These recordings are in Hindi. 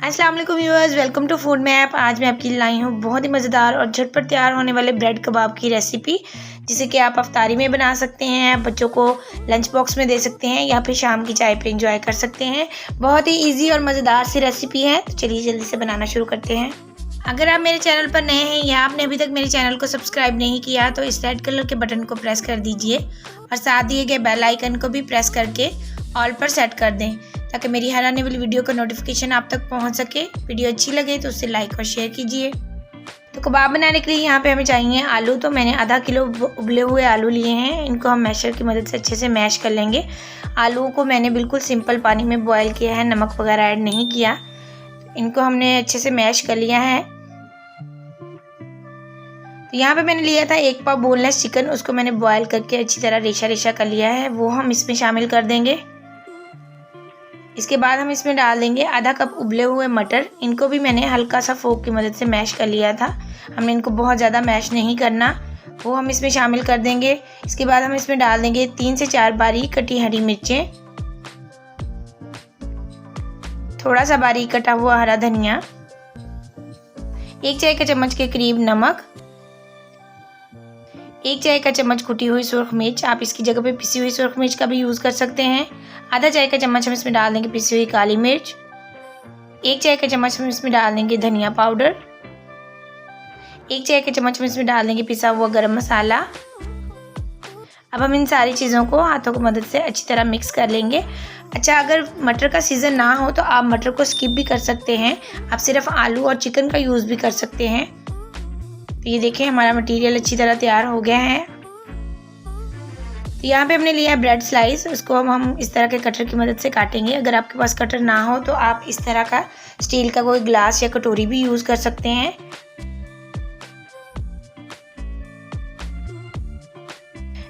अस्सलाम वालेकुम viewers, welcome to Food Map. आज मैं आपके लिए लाई हूँ बहुत ही मज़ेदार और झटपट तैयार होने वाले ब्रेड कबाब की रेसिपी, जिसे कि आप अफ्तारी में बना सकते हैं, बच्चों को लंच बॉक्स में दे सकते हैं या फिर शाम की चाय पे एंजॉय कर सकते हैं। बहुत ही इजी और मज़ेदार सी रेसिपी है, तो चलिए जल्दी से बनाना शुरू करते हैं। अगर आप मेरे चैनल पर नए हैं या आपने अभी तक मेरे चैनल को सब्सक्राइब नहीं किया तो इस रेड कलर के बटन को प्रेस कर दीजिए और साथ दिए गए बेल आइकन को भी प्रेस करके ऑल पर सेट कर दें, ताकि मेरी हर आने वाली वीडियो का नोटिफिकेशन आप तक पहुंच सके। वीडियो अच्छी लगे तो उसे लाइक और शेयर कीजिए। तो कबाब बनाने के लिए यहाँ पे हमें चाहिए आलू। तो मैंने आधा किलो उबले हुए आलू लिए हैं, इनको हम मैशर की मदद से अच्छे से मैश कर लेंगे। आलूओं को मैंने बिल्कुल सिंपल पानी में बॉयल किया है, नमक वगैरह ऐड नहीं किया। इनको हमने अच्छे से मैश कर लिया है। तो यहाँ पे मैंने लिया था 1 पाव बोनलेस चिकन, उसको मैंने बॉयल करके अच्छी तरह रेशा रेशा कर लिया है, वो हम इसमें शामिल कर देंगे। इसके बाद हम इसमें डाल देंगे आधा कप उबले हुए मटर। इनको भी मैंने हल्का सा फोक की मदद से मैश कर लिया था, हमने इनको बहुत ज़्यादा मैश नहीं करना, वो हम इसमें शामिल कर देंगे। इसके बाद हम इसमें डाल देंगे 3 से 4 बारीक कटी हरी मिर्चें, थोड़ा सा बारीक कटा हुआ हरा धनिया, 1 चाय का चम्मच के करीब नमक, 1 चाय का चम्मच कुटी हुई सुरख मिर्च। आप इसकी जगह पे पिसी हुई सुरख मिर्च का भी यूज़ कर सकते हैं। आधा चाय का चम्मच हम इसमें डाल देंगे पिसी हुई काली मिर्च, 1 चाय का चम्मच हम इसमें डाल देंगे धनिया पाउडर, 1 चाय का चम्मच हम इसमें डाल देंगे पिसा हुआ गरम मसाला। अब हम इन सारी चीज़ों को हाथों की मदद से अच्छी तरह मिक्स कर लेंगे। अच्छा, अगर मटर का सीज़न ना हो तो आप मटर को स्किप भी कर सकते हैं, आप सिर्फ आलू और चिकन का यूज़ भी कर सकते हैं। तो ये देखिए हमारा मटेरियल अच्छी तरह तैयार हो गया है। तो यहाँ पे हमने लिया है ब्रेड स्लाइस, उसको हम इस तरह के कटर की मदद से काटेंगे। अगर आपके पास कटर ना हो तो आप इस तरह का स्टील का कोई ग्लास या कटोरी भी यूज़ कर सकते हैं।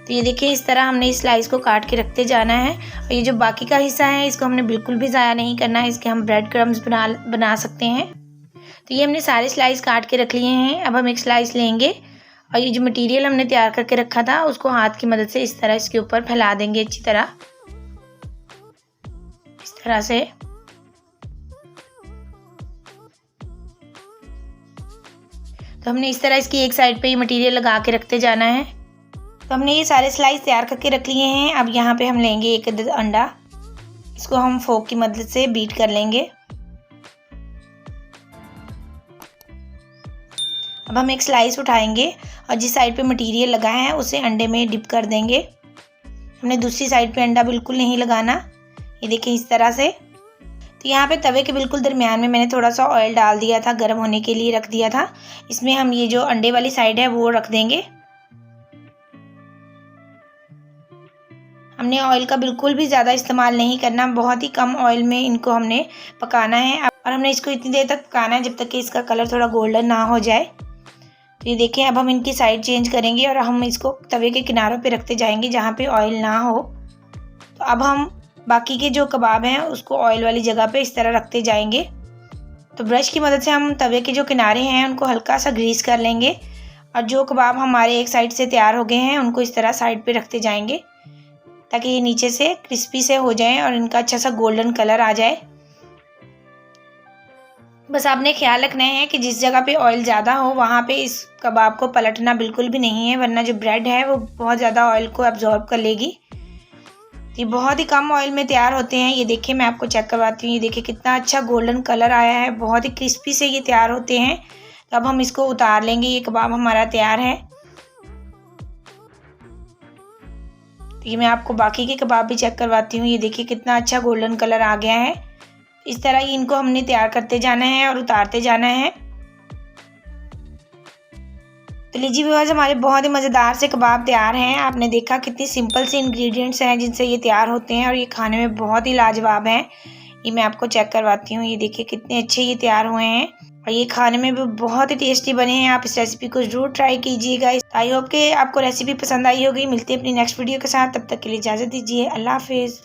तो ये देखिए इस तरह हमने इस स्लाइस को काट के रखते जाना है, और ये जो बाकी का हिस्सा है इसको हमने बिल्कुल भी ज़ाया नहीं करना है, इसके हम ब्रेड क्रम्स बना सकते हैं। तो ये हमने सारे स्लाइस काट के रख लिए हैं। अब हम एक स्लाइस लेंगे और ये जो मटेरियल हमने तैयार करके रखा था उसको हाथ की मदद से इस तरह इसके ऊपर फैला देंगे अच्छी तरह, इस तरह से। तो हमने इस तरह इसकी एक साइड पे ये मटेरियल लगा के रखते जाना है। तो हमने ये सारे स्लाइस तैयार करके रख लिए हैं। अब यहाँ पे हम लेंगे 1 अदद अंडा, इसको हम फोक की मदद से बीट कर लेंगे। अब हम एक स्लाइस उठाएंगे और जिस साइड पे मटेरियल लगा है उसे अंडे में डिप कर देंगे। हमने दूसरी साइड पे अंडा बिल्कुल नहीं लगाना, ये देखिए इस तरह से। तो यहाँ पे तवे के बिल्कुल दरमियान में मैंने थोड़ा सा ऑयल डाल दिया था, गर्म होने के लिए रख दिया था। इसमें हम ये जो अंडे वाली साइड है वो रख देंगे। हमने ऑयल का बिल्कुल भी ज़्यादा इस्तेमाल नहीं करना, बहुत ही कम ऑयल में इनको हमने पकाना है। और हमने इसको इतनी देर तक पकाना है जब तक कि इसका कलर थोड़ा गोल्डन ना हो जाए। तो ये देखिए अब हम इनकी साइड चेंज करेंगे और हम इसको तवे के किनारों पे रखते जाएंगे जहाँ पे ऑयल ना हो। तो अब हम बाकी के जो कबाब हैं उसको ऑयल वाली जगह पे इस तरह रखते जाएंगे। तो ब्रश की मदद से हम तवे के जो किनारे हैं उनको हल्का सा ग्रीस कर लेंगे, और जो कबाब हमारे एक साइड से तैयार हो गए हैं उनको इस तरह साइड पर रखते जाएंगे, ताकि ये नीचे से क्रिस्पी से हो जाएँ और इनका अच्छा सा गोल्डन कलर आ जाए। बस आपने ख्याल रखना है कि जिस जगह पे ऑयल ज़्यादा हो वहाँ पे इस कबाब को पलटना बिल्कुल भी नहीं है, वरना जो ब्रेड है वो बहुत ज़्यादा ऑयल को एब्जॉर्ब कर लेगी। तो ये बहुत ही कम ऑयल में तैयार होते हैं। ये देखिए मैं आपको चेक करवाती हूँ, ये देखिए कितना अच्छा गोल्डन कलर आया है, बहुत ही क्रिस्पी से ये तैयार होते हैं। तो अब हम इसको उतार लेंगे, ये कबाब हमारा तैयार है। तो ये मैं आपको बाकी के कबाब भी चेक करवाती हूँ, ये देखिए कितना अच्छा गोल्डन कलर आ गया है। इस तरह ही इनको हमने तैयार करते जाना है और उतारते जाना है। तो लीजिए व्यूअर्स, हमारे बहुत ही मज़ेदार से कबाब तैयार हैं। आपने देखा कितनी सिंपल सी इंग्रेडिएंट्स हैं जिनसे ये तैयार होते हैं, और ये खाने में बहुत ही लाजवाब हैं। ये मैं आपको चेक करवाती हूँ, ये देखिए कितने अच्छे ये तैयार हुए हैं और ये खाने में भी बहुत ही टेस्टी बने हैं। आप इस रेसिपी को ज़रूर ट्राई कीजिएगा। आई होप कि आपको रेसिपी पसंद आई होगी। मिलते हैं अपनी नेक्स्ट वीडियो के साथ, तब तक के लिए इजाज़त दीजिए। अल्लाह हाफिज़।